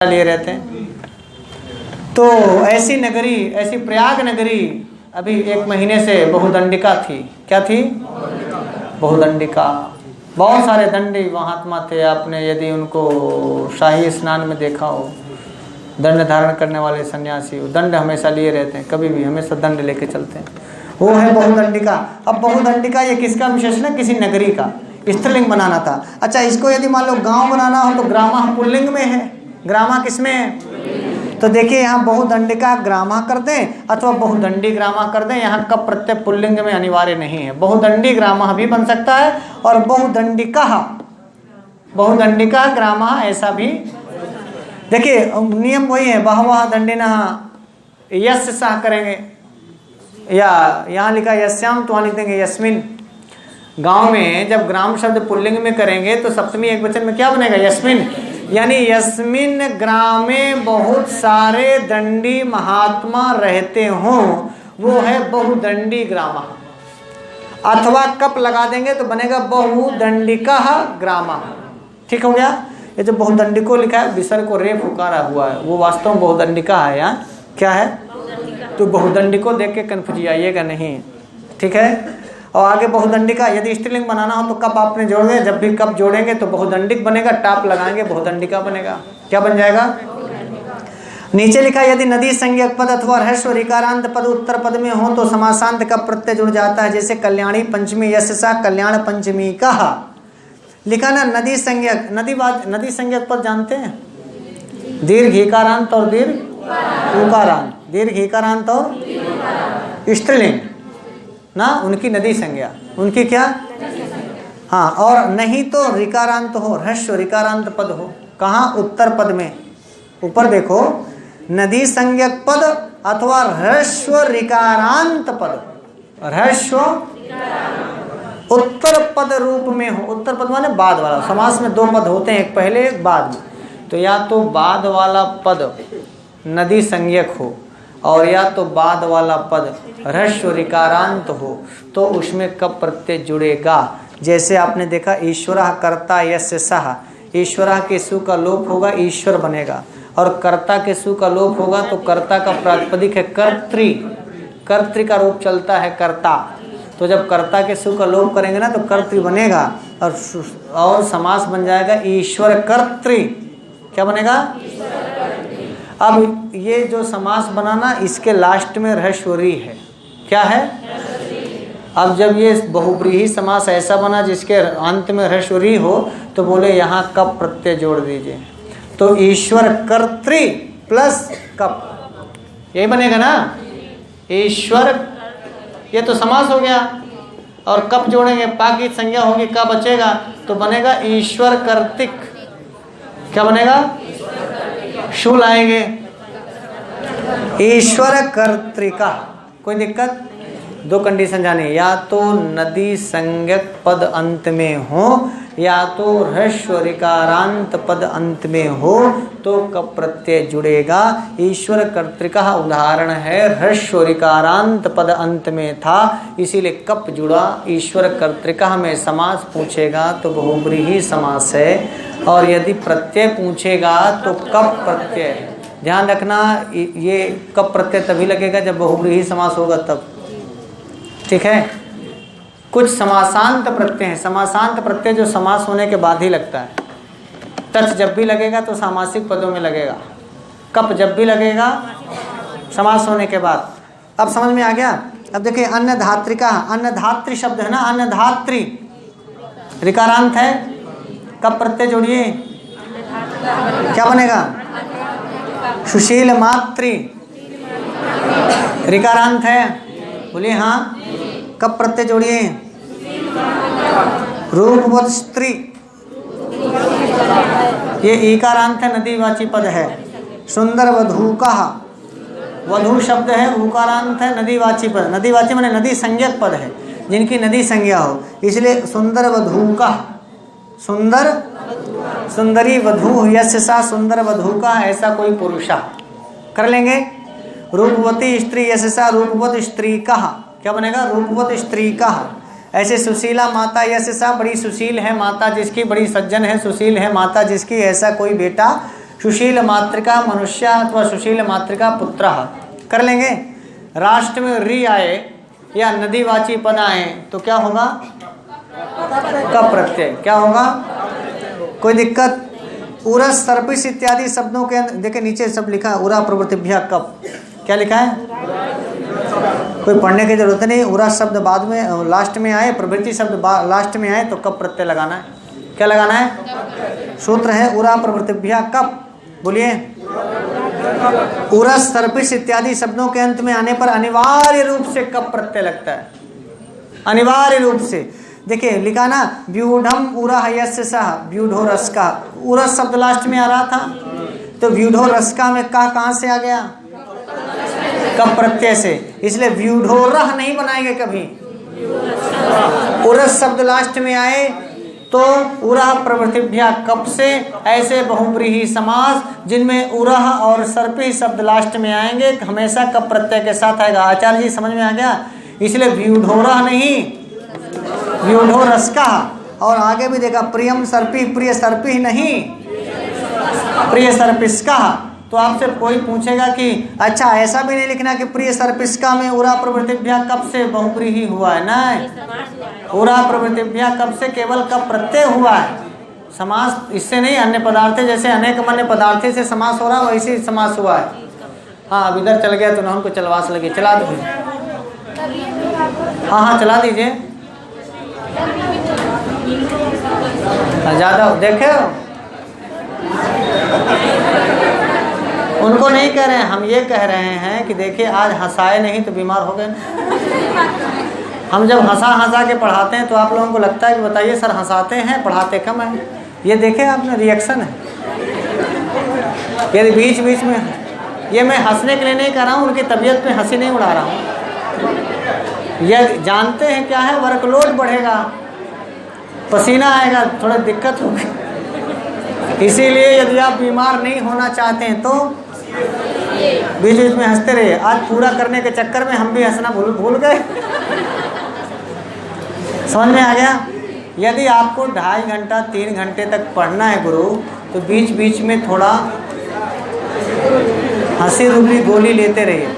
लिए रहते हैं। तो ऐसी नगरी, ऐसी प्रयाग नगरी अभी 1 महीने से बहुदंडिका थी। क्या थी? बहुदंडिका। बहुत सारे दंडी महात्मा थे। आपने यदि उनको शाही स्नान में देखा हो, दंड धारण करने वाले सन्यासी, दंड हमेशा लिए रहते हैं, कभी भी हमेशा दंड लेके चलते हैं। वो है बहुदंडिका। अब बहुदंडिका ये किसका विशेषण है? किसी नगरी का स्त्रीलिंग बनाना था। अच्छा, इसको यदि मान लो गांव बनाना हो तो ग्रामा पुल्लिंग में है, ग्रामा किसमें है? तो देखिए यहाँ बहुदंडिका ग्रामा कर दें अथवा बहुदंडी ग्रामा कर दें, यहाँ कब प्रत्यय पुल्लिंग में अनिवार्य नहीं है। बहुदंडी ग्रामा भी बन सकता है और बहुदंडिका ग्रामा ऐसा भी। देखिए नियम वही है, बहवः दंडिनः यस्य सह करेंगे, या यहाँ लिखा यस्याम तो वहाँ लिख देंगे यस्मिन। गांव में जब ग्राम शब्द पुल्लिंग में करेंगे तो सप्तमी एकवचन में क्या बनेगा? यस्मिन। यानी यस्मिन ग्रामे बहुत सारे दंडी महात्मा रहते हों, वो है बहुदंडी ग्रामा। अथवा कप लगा देंगे तो बनेगा बहुदंडिका ग्रामा। ठीक हो गया? ये जो बहुदंडिको लिखा है विसर्ग को रे पुकारा हुआ है, वो वास्तव में बहुदंडिका है। यहाँ क्या है? तो बहुदंडिको देख के कन्फ्यूज आइएगा नहीं। ठीक है? और आगे बहुदंडिका यदि स्त्रीलिंग बनाना हो तो कप आपने जोड़ दें, जब भी कप जोड़ेंगे तो बहुदंडिक बनेगा, टाप लगाएंगे बहुदंडिका बनेगा। क्या बन जाएगा? नीचे लिखा यदि नदी संज्ञक पद अथवा ह्रस्व ऋकारांत पद उत्तर पद में हो तो समासांत का प्रत्यय जुड़ जाता है। जैसे कल्याणी पंचमी यस्य सा कल्याण पंचमी का लिखा ना। नदी संज्ञक, नदी संज्ञक पद जानते हैं? दीर्घ ईकारांत और दीर्घ उकारांत, दीर्घ ईकारांत और स्त्रीलिंग ना, उनकी नदी संज्ञा, उनकी क्या? हाँ, और नहीं तो ऋकारांत हो, ह्रस्व ऋकारांत पद हो। कहाँ? उत्तर पद में। ऊपर देखो, नदी संज्ञक पद अथवा ह्रस्व ऋकारांत पद, ह्रस्व उत्तर पद रूप में हो। उत्तर पद माने बाद वाला। समास में 2 पद होते हैं, एक पहले एक बाद में। तो या तो बाद वाला पद नदी संज्ञक हो और या तो बाद वाला पद ह्रस्व ऋकारांत हो, तो उसमें कब प्रत्यय जुड़ेगा। जैसे आपने देखा ईश्वरः कर्ता यस्य सः, ईश्वरः के सु का लोप होगा, ईश्वर बनेगा। और कर्ता के सु का लोप होगा तो कर्ता का प्रातिपदिक है कर्त्री, कर्त्री का रूप चलता है कर्ता। तो जब कर्ता के सु का लोप करेंगे ना तो कर्त्री बनेगा और समास बन जाएगा ईश्वर कर्त्री। क्या बनेगा? अब ये जो समास बनाना, इसके लास्ट में ह्रस्वरी है। क्या है? अब जब ये बहुब्रीहि समास ऐसा बना जिसके अंत में ह्रस्वरी हो तो बोले यहाँ कप प्रत्यय जोड़ दीजिए, तो ईश्वर कर्त्री प्लस कप, यही बनेगा ना। ईश्वर, ये तो समास हो गया, और कप जोड़ेंगे पा की संज्ञा होगी, का बचेगा तो बनेगा ईश्वर कर्तिक। क्या बनेगा? शू लाएंगे, ईश्वर कर्तिका। कोई दिक्कत? 2 कंडीशन जाने, या तो नदी संज्ञक पद अंत में हो या तो ह्रस्व ऋकारांत पद अंत में हो तो कप प्रत्यय जुड़ेगा। ईश्वर कर्तिका उदाहरण है, ह्रस्व ऋकारांत पद अंत में था इसीलिए कप जुड़ा। ईश्वर कर्तिका में समास पूछेगा तो बहुब्रीहि समास है, और यदि प्रत्यय पूछेगा तो कप प्रत्यय। ध्यान रखना, ये कप प्रत्यय तभी लगेगा जब बहुब्रीहि समास होगा तब। ठीक है? कुछ समासांत प्रत्यय हैं। समासांत प्रत्यय जो समास होने के बाद ही लगता है। तच जब भी लगेगा तो सामासिक पदों में लगेगा, कप जब भी लगेगा समास होने के बाद। अब समझ में आ गया? अब देखिए अन्नधात्रिका, अन्नधात्री शब्द है ना, अन्नधात्री ऋकारांत है, कप प्रत्यय जोड़िए, क्या बनेगा? सुशील मात्री ऋकारांत है, बोलिए हाँ, कब प्रत्यय जोड़िए? रूपवत स्त्री, ये ईकारांत है, नदीवाची पद है। सुंदर वधू का, वधू शब्द है, उकारांत है, नदीवाची पद। नदीवाची माने नदी संज्ञक पद है, जिनकी नदी संज्ञा हो, इसलिए सुंदर वधू का। सुंदर, सुंदरी वधू यस्य सा सुंदर वधू का, ऐसा कोई पुरुषा कर लेंगे। रूपवती स्त्री यस्य सा रूपवत स्त्री का, क्या बनेगा? रूपवत स्त्री का। ऐसे सुशीला माता यस्य सा, बड़ी सुशील है माता जिसकी, बड़ी सज्जन है, सुशील है माता जिसकी, ऐसा कोई बेटा सुशील मातृका मनुष्य अथवा सुशील मातृका पुत्र कर लेंगे। राष्ट्र में री आए या नदीवाची पद आए तो क्या होगा? कप प्रत्यय। क्या होगा? कोई दिक्कत? उरस सर्पिस इत्यादि शब्दों के देखिए नीचे सब लिखा है, उरा प्रवृत्तिभ्या कप। क्या लिखा है? कोई पढ़ने की जरूरत नहीं। उरा शब्द बाद में लास्ट में आए, प्रवृत्ति शब्द लास्ट में आए तो कप प्रत्यय लगाना है। क्या लगाना है? सूत्र है उरा प्रवृत्तिभ्या कप। बोलिए। उरस सर्पिस इत्यादि शब्दों के अंत में आने पर अनिवार्य रूप से कप प्रत्यय लगता है, अनिवार्य रूप से। देखिए लिखा ना, व्यूढ़म उरा यस्य सह व्यूढ़ो रसका। उरस शब्द लास्ट में आ रहा था तो व्यूढ़ो रसका में का कहां से आ गया? कप प्रत्यय से। इसलिए व्यूढ़ोरह नहीं बनाएंगे कभी। उरस शब्द लास्ट में आए तो उरह प्रवृत्तिभ्या कप से। ऐसे बहुब्रीहि समास जिनमें उरह और सर्पि शब्द लास्ट में आएंगे हमेशा कप प्रत्यय के साथ आएगा। आचार्य जी समझ में आ गया? इसलिए व्यूढ़ोरह नहीं, व्यूढ़ोरसका। और आगे भी देखा, प्रियम सर्पि प्रिय सर्पि नहीं, प्रिय सर्पिस्का। तो आपसे कोई पूछेगा कि अच्छा ऐसा भी नहीं लिखना कि प्रिय सर्पिस्का में उरा प्रवृत्तिभ्या कब से बहुब्रीहि हुआ है? नहीं, उरा प्रवृत्तिभ्या कब से केवल कप प्रत्यय हुआ है। समास इससे नहीं, अन्य पदार्थ जैसे अनेक अन्य पदार्थ से समास हो रहा है वैसे ही समास हुआ है। हाँ अब इधर चल गया तो ना उनको चलवास लगे। चला दो। हाँ हाँ चला दीजिए। ज़्यादा देखे उनको नहीं कह रहे हैं, हम ये कह रहे हैं कि देखिए आज हंसाए नहीं तो बीमार हो गए। हम जब हंसा के पढ़ाते हैं तो आप लोगों को लगता है कि बताइए सर हंसाते हैं पढ़ाते कम है। ये देखे आपने रिएक्शन है। यदि बीच बीच में, ये मैं हंसने के लिए नहीं कर रहा हूँ, उनकी तबीयत पे हंसी नहीं उड़ा रहा हूँ। यह जानते हैं क्या है, वर्कलोड बढ़ेगा, पसीना आएगा, थोड़ा दिक्कत होगी। इसीलिए यदि आप बीमार नहीं होना चाहते हैं तो बीच बीच में हंसते रहिए। आज पूरा करने के चक्कर में हम भी हंसना भूल गए। समझ में आ गया? यदि आपको 2.5 घंटा 3 घंटे तक पढ़ना है गुरु, तो बीच बीच में थोड़ा हंसी रूपी गोली लेते रहिए।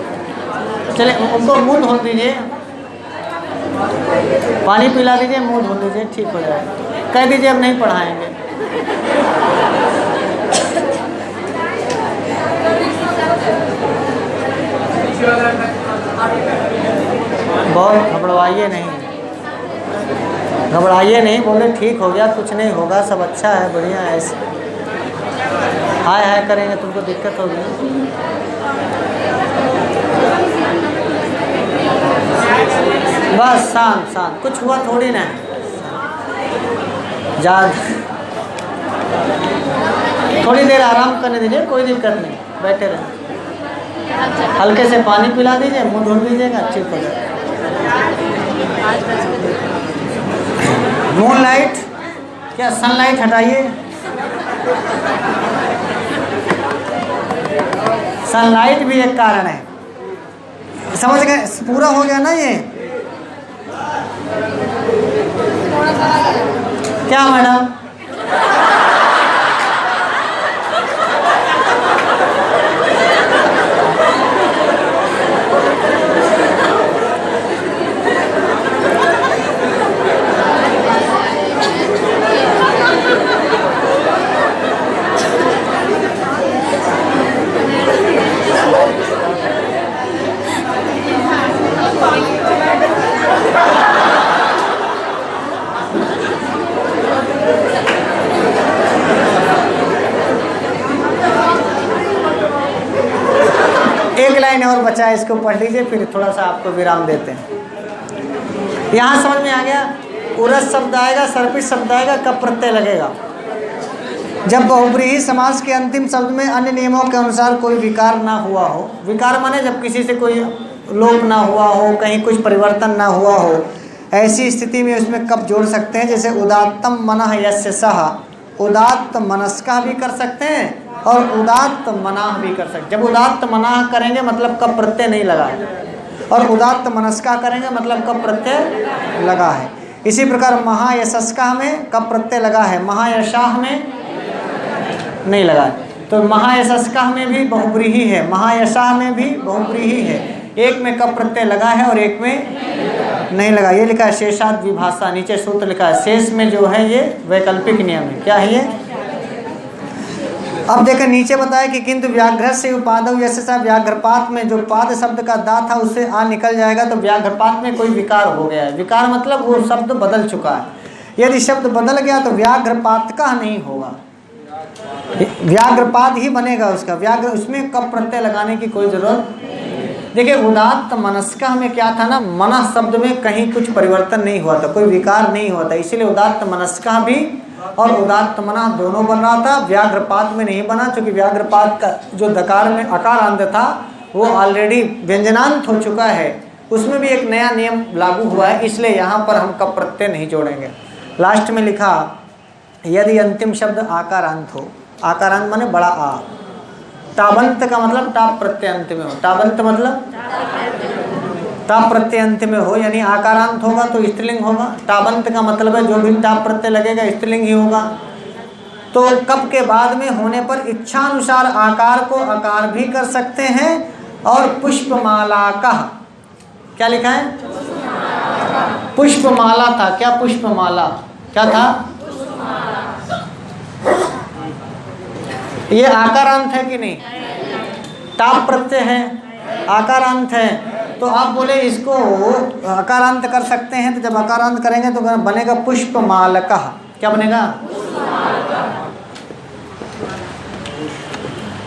चले उनको मुंह धो दीजिए, पानी पिला दीजिए, मुंह धो दीजिए, ठीक हो जाएगा। कह दीजिए अब नहीं पढ़ाएंगे। बहुत घबराइए नहीं, घबराइए नहीं, बोले ठीक हो गया, कुछ नहीं होगा, सब अच्छा है, बढ़िया है। ऐसे हाय हाय करेंगे तुमको दिक्कत होगी। बस शांत शांत, कुछ हुआ थोड़ी ना। थोड़ी देर आराम करने दीजिए, कोई दिक्कत नहीं, बैठे रहे। हल्के से पानी पिला दीजिए, मुंह धो दीजिएगा, ठीक हो जाएगा। मून लाइट क्या, सनलाइट हटाइए। सनलाइट भी एक कारण है, समझ गए? पूरा हो गया ना ये? क्या मैडम? एक लाइन और बचा है, इसको पढ़ लीजिए, फिर थोड़ा सा आपको विराम देते हैं। यहाँ समझ में आ गया? उरस शब्द आएगा, सर्पिस शब्द आएगा, कब प्रत्यय लगेगा? जब बहुब्रीहि समास के अंतिम शब्द में अन्य नियमों के अनुसार कोई विकार ना हुआ हो। विकार माने जब किसी से कोई लोप ना हुआ हो, कहीं कुछ परिवर्तन ना हुआ हो, ऐसी स्थिति में उसमें कब जोड़ सकते हैं? जैसे उदात्तम मनः यस्य सः, उदात्त मनस्का भी कर सकते हैं और उदात्त मनाह भी कर सकते हैं। जब उदात्त मनाह करेंगे मतलब कब प्रत्यय नहीं लगा है, और उदात्त मनस्का करेंगे मतलब कब प्रत्यय लगा है। इसी प्रकार महायशस्का में कब प्रत्यय लगा है, महायशाह में नहीं लगा है। तो महायशस्कः में भी बहुब्रीहि है, महायशः में भी बहुब्रीहि है। एक में कप प्रत्यय लगा है और एक में नहीं लगा। ये लिखा है शेषाद विभाषा, नीचे सूत्र लिखा है। शेष में जो है ये वैकल्पिक नियम है। क्या है ये? अब देखें नीचे बताया कि किंतु व्याघ्र से उपादौ यस्य, व्याघ्रपात में जो पाद शब्द का दा था उससे आ निकल जाएगा, तो व्याघ्रपात में कोई विकार हो गया है। विकार मतलब वो शब्द बदल चुका है। यदि शब्द बदल गया तो व्याघ्रपात का नहीं होगा, व्याघ्रपात ही बनेगा उसका। व्याघ्र, उसमें कप प्रत्यय लगाने की कोई जरूरत। देखिए उदात्त मनस्क में क्या था ना, मनः शब्द में कहीं कुछ परिवर्तन नहीं हुआ था, कोई विकार नहीं हुआ था, इसीलिए उदात्त मनस्क भी और उदात्त मना दोनों बन रहा था। व्याघ्रपात में नहीं बना, क्योंकि व्याघ्रपात का जो दकार में अकारांत था वो ऑलरेडी व्यंजनांत हो चुका है, उसमें भी एक नया नियम लागू हुआ है, इसलिए यहाँ पर हम कप प्रत्यय नहीं जोड़ेंगे। लास्ट में लिखा यदि अंतिम शब्द आकारांत हो, आकारांत माने बड़ा आ, टाबंत का मतलब टाप प्रत्यय अंत में हो, टाबंत मतलब टाप प्रत्यय अंत में हो, यानी आकारांत होगा तो स्त्रीलिंग होगा। टाबंत का मतलब है जो भी टाप प्रत्यय लगेगा स्त्रीलिंग ही होगा। तो कप के बाद में होने पर इच्छानुसार आकार को आकार भी कर सकते हैं। और पुष्पमाला का क्या लिखा है? पुष्पमाला था। क्या पुष्पमाला क्या था? ये आकारांत है कि नहीं? टाप प्रत्यय है, आकारांत है, तो आप बोले इसको आकारांत कर सकते हैं। तो जब आकारांत करेंगे तो बनेगा पुष्पमालकः। क्या बनेगा?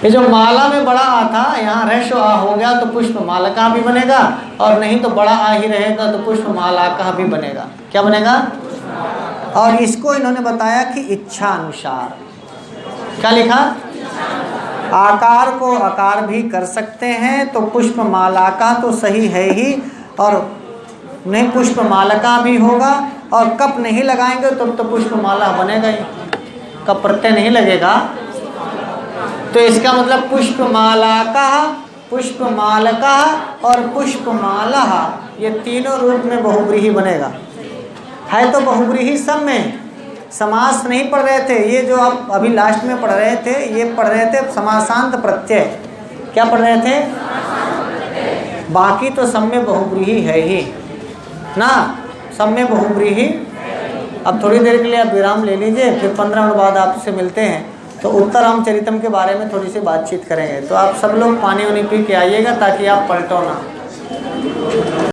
ये जो माला में बड़ा आ था, यहाँ ह्रस्व आ हो गया तो पुष्पमालकः भी बनेगा, और नहीं तो बड़ा आ ही रहेगा तो पुष्पमालाकः भी बनेगा। क्या बनेगा? और इसको इन्होंने बताया कि इच्छा अनुसार। क्या लिखा? आकार को आकार भी कर सकते हैं, तो पुष्पमाला का तो सही है ही, और नहीं पुष्पमालका भी होगा। और कप नहीं लगाएंगे तो पुष्पमाला बनेगा ही, कप प्रत्यय नहीं लगेगा। तो इसका मतलब पुष्पमाला का, पुष्पमालका और पुष्पमाला, ये तीनों रूप में बहुब्रीहि बनेगा। है तो बहुब्रीहि सब में, समास नहीं पढ़ रहे थे। ये जो आप अभी लास्ट में पढ़ रहे थे, ये पढ़ रहे थे समासांत प्रत्यय। क्या पढ़ रहे थे? बाकी तो सब में बहुब्रीहि है ही ना, सब में बहुब्रीहि। अब थोड़ी देर के लिए आप विराम ले लीजिए, फिर 15 मिनट बाद आपसे मिलते हैं, तो उत्तर रामचरितम के बारे में थोड़ी सी बातचीत करेंगे। तो आप सब लोग पानी वानी पी के आइएगा ताकि आप पलटो ना।